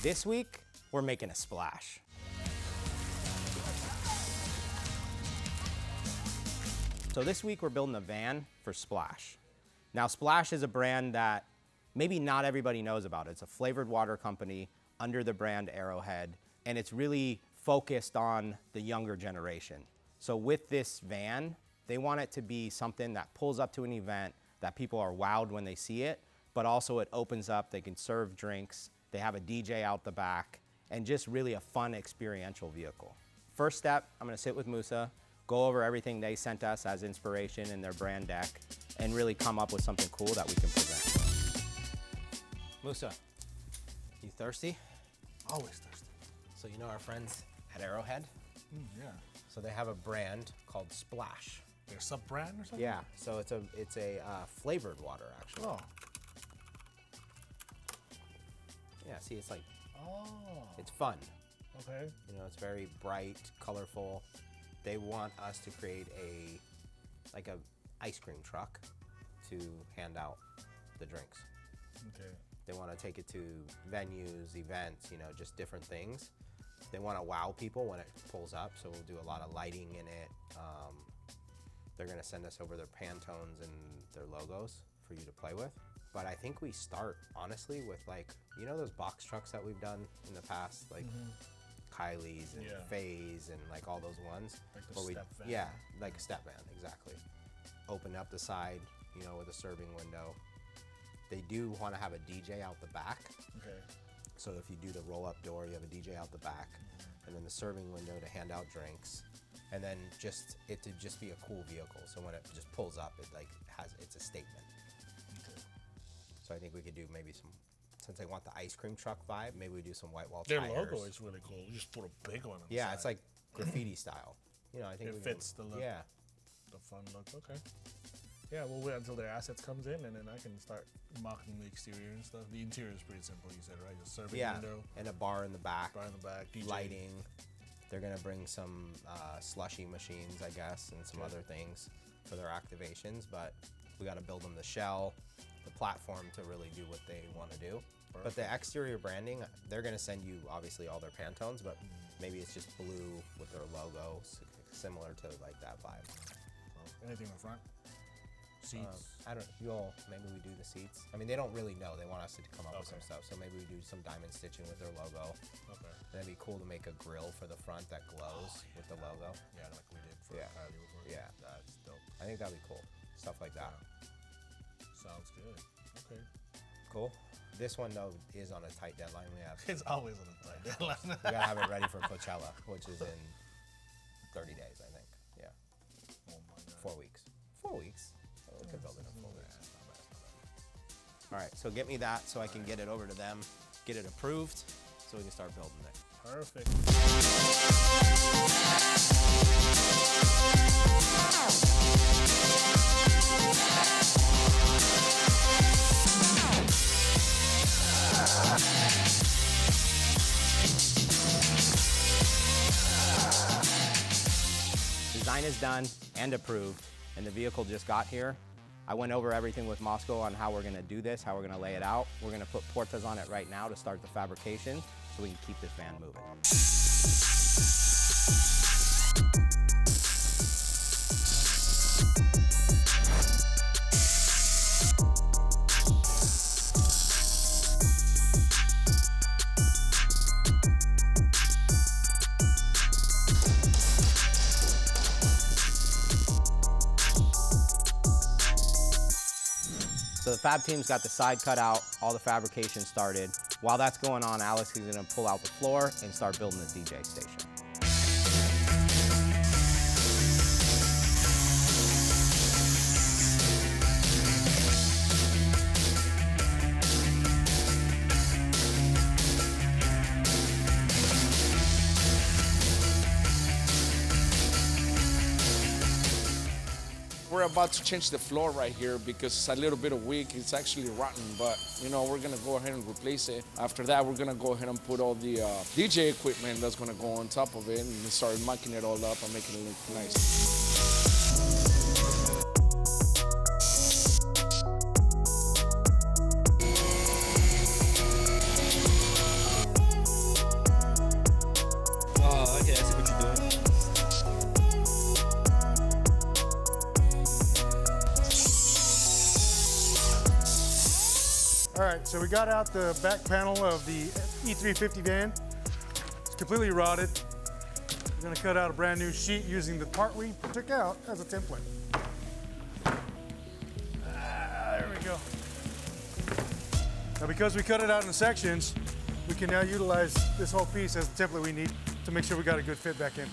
This week, we're making a splash. So this week we're building a van for Splash. Now Splash is a brand that maybe not everybody knows about. It's a flavored water company under the brand Arrowhead, and it's really focused on the younger generation. So with this van, they want it to be something that pulls up to an event, that people are wowed when they see it, but also it opens up, they can serve drinks, they have a DJ out the back, and just really a fun experiential vehicle. First step, I'm gonna sit with Musa, go over everything they sent us as inspiration in their brand deck, and really come up with something cool that we can present. Musa, you thirsty? Always thirsty. So you know our friends at Arrowhead? Yeah. So they have a brand called Splash. Their sub-brand or something? Yeah, so it's a flavored water, actually. Oh. Yeah, see, it's like, Oh. it's fun. Okay. You know, it's very bright, colorful. They want us to create like a ice cream truck to hand out the drinks. Okay. They want to take it to venues, events, you know, just different things. They want to wow people when it pulls up, so we'll do a lot of lighting in it. They're going to send us over their Pantones and their logos for you to play with. But I think we start, honestly, with like, you know those box trucks that we've done in the past? Like Kylie's and Faye's and like all those ones. Like the step van. Yeah, like a step van, exactly. Open up the side, you know, with a serving window. They do want to have a DJ out the back. Okay. So if you do the roll-up door, you have a DJ out the back, and then the serving window to hand out drinks, and then just it to just be a cool vehicle. So when it just pulls up, it like it's a statement. Okay. So I think we could do maybe some, since they want the ice cream truck vibe, maybe we do some white wall Their tires. logo is really cool. You just put a big one on the Yeah, side. it's like graffiti style. You know, I think It we fits can, the look. Yeah. The fun look. Okay. Yeah, we'll wait until their assets comes in, and then I can start mocking the exterior and stuff. The interior is pretty simple, you said, right? Just serving window, and a bar in the back. bar in the back, DJ. Lighting. They're gonna bring some slushy machines, I guess, and some other things for their activations, but we gotta build them the shell, the platform to really do what they wanna do. Perfect. But the exterior branding, they're gonna send you obviously all their Pantones, but maybe it's just blue with their logo, similar to like that vibe. Anything in the front? Seats? Maybe we do the seats. I mean, they don't really know. They want us to come up with some Okay. stuff. So maybe we do some diamond stitching with their logo. Okay. And it'd be cool to make a grill for the front that glows with the logo. Yeah, like we did for Yeah. Kylie before. Yeah. That's dope. I think that'd be cool. Stuff like that. Sounds good. Okay. Cool. This one though is on a tight deadline. It's always on a tight deadline. We gotta have it ready for Coachella, which is in 30 days, I think. Yeah. Oh my God. 4 weeks. 4 weeks. Oh, we could build it in 4 weeks. Not bad, not bad. All right. So get me that so I can get it over to them, get it approved, so we can start building it. Perfect. Design is done and approved, and the vehicle just got here. I went over everything with Moscow on how we're gonna do this, how we're gonna lay it out. We're gonna put portas on it right now to start the fabrication so we can keep this van moving. So the fab team's got the side cut out, all the fabrication started. While that's going on, Alex is gonna pull out the floor and start building the DJ station. We're about to change the floor right here because it's a little bit weak. It's actually rotten, but you know, we're gonna go ahead and replace it. After that, we're gonna go ahead and put all the DJ equipment that's gonna go on top of it and start mucking it all up and making it look nice. All right, so we got out the back panel of the E350 van. It's completely rotted. We're gonna cut out a brand new sheet using the part we took out as a template. There we go. Now because we cut it out in sections, we can now utilize this whole piece as the template we need to make sure we got a good fit back in.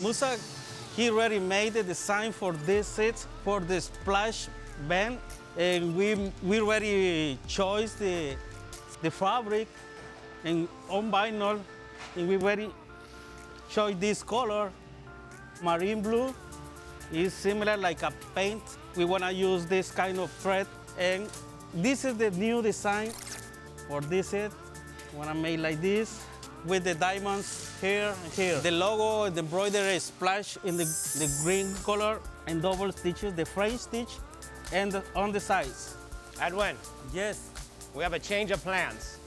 Musa, he already made the design for this seat, for the splash van, and we already chose the fabric and on vinyl, and we already chose this color, marine blue. It's similar like a paint. We want to use this kind of thread, and this is the new design for this seat. Want to make like this, with the diamonds here and here. The logo, the embroidery is splashed in the green color and double stitches, the French stitch, and on the sides. Edwin, Yes. we have a change of plans.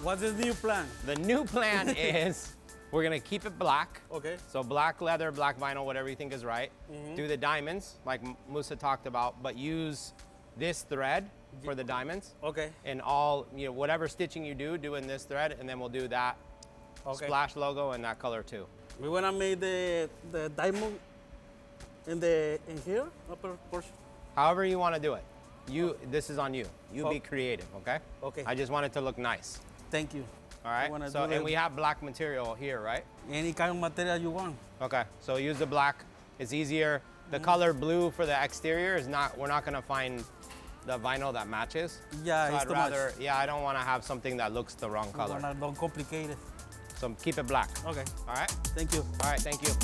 What's the new plan? The new plan is we're gonna keep it black. Okay. So black leather, black vinyl, whatever you think is right. Do the diamonds, like Musa talked about, but use this thread for the diamonds. Okay. And all, whatever stitching you do in this thread, and then we'll do that splash logo and that color too. We want to make the diamond in here, upper portion. However you want to do it. This is on you. You be creative, okay? Okay. I just want it to look nice. Thank you. All right. wanna So, do and the- we have black material here, right? Any kind of material you want. Okay. So use the black. It's easier. The color blue for the exterior is not. We're not gonna find the vinyl that matches. Yeah, So it's I'd too rather. much. Yeah, I don't want to have something that looks the wrong color. Don't complicate it. So keep it black. Okay. All right. Thank you. All right. Thank you.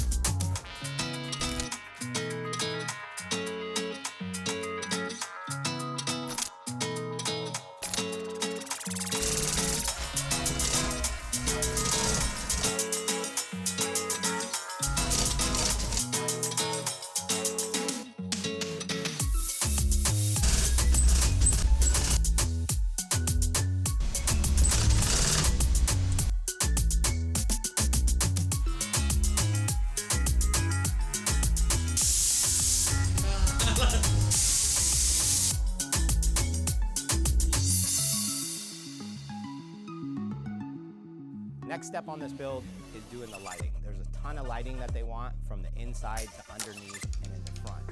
Next step on this build is doing the lighting. There's a ton of lighting that they want from the inside to underneath and in the front.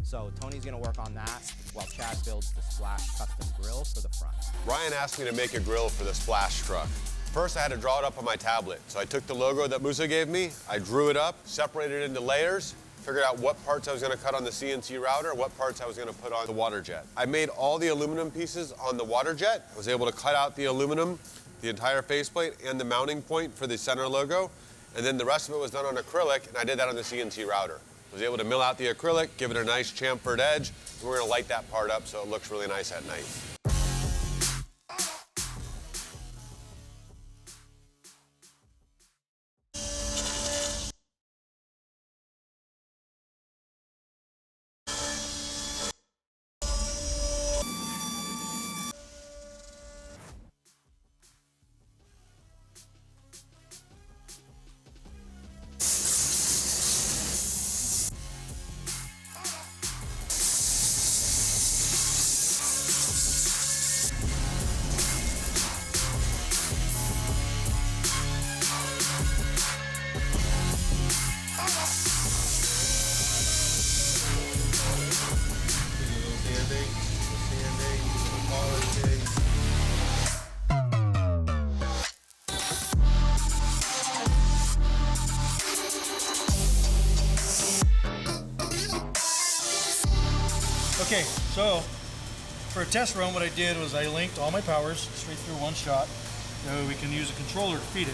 So Tony's gonna work on that while Chad builds the Splash custom grill for the front. Ryan asked me to make a grill for the Splash truck. First, I had to draw it up on my tablet. So I took the logo that Musa gave me, I drew it up, separated it into layers, figured out what parts I was gonna cut on the CNC router, what parts I was gonna put on the water jet. I made all the aluminum pieces on the water jet. I was able to cut out the aluminum, the entire faceplate, and the mounting point for the center logo. And then the rest of it was done on acrylic, and I did that on the CNC router. I was able to mill out the acrylic, give it a nice chamfered edge, and we're gonna light that part up so it looks really nice at night. Okay, so for a test run, what I did was I linked all my powers straight through one shot. So we can use a controller to feed it.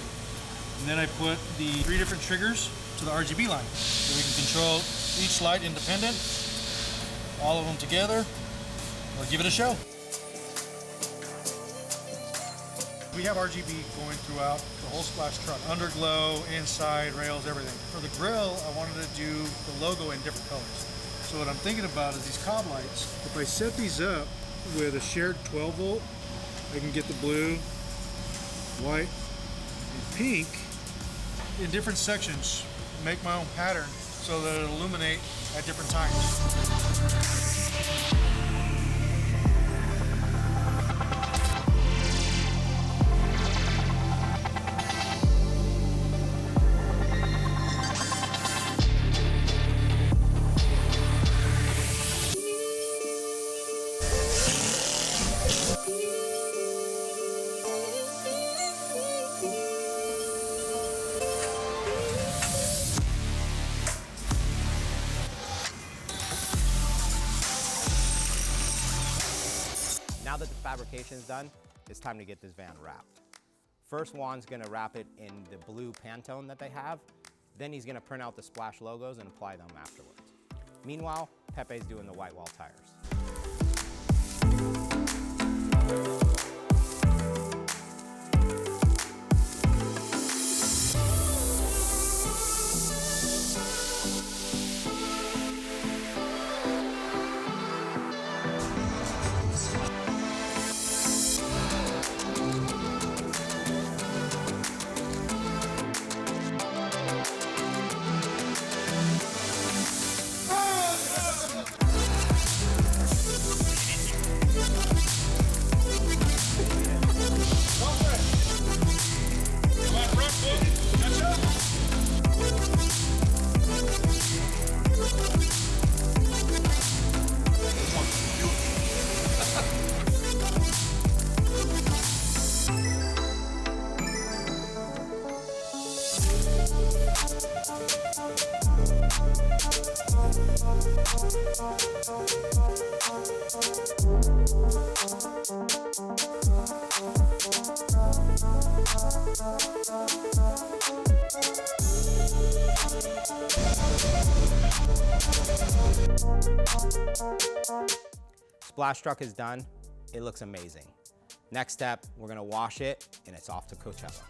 And then I put the 3 different triggers to the RGB line. So we can control each light independent, all of them together. We'll give it a show. We have RGB going throughout the whole splash truck. Underglow, inside, rails, everything. For the grill, I wanted to do the logo in different colors. So what I'm thinking about is these cob lights. If I set these up with a shared 12 volt, I can get the blue, white, and pink in different sections. Make my own pattern so that it'll illuminate at different times. Now that the fabrication is done, it's time to get this van wrapped. First, Juan's gonna wrap it in the blue Pantone that they have. Then he's gonna print out the Splash logos and apply them afterwards. Meanwhile, Pepe's doing the white wall tires. Splash truck is done. It looks amazing. Next step, we're gonna wash it and it's off to Coachella.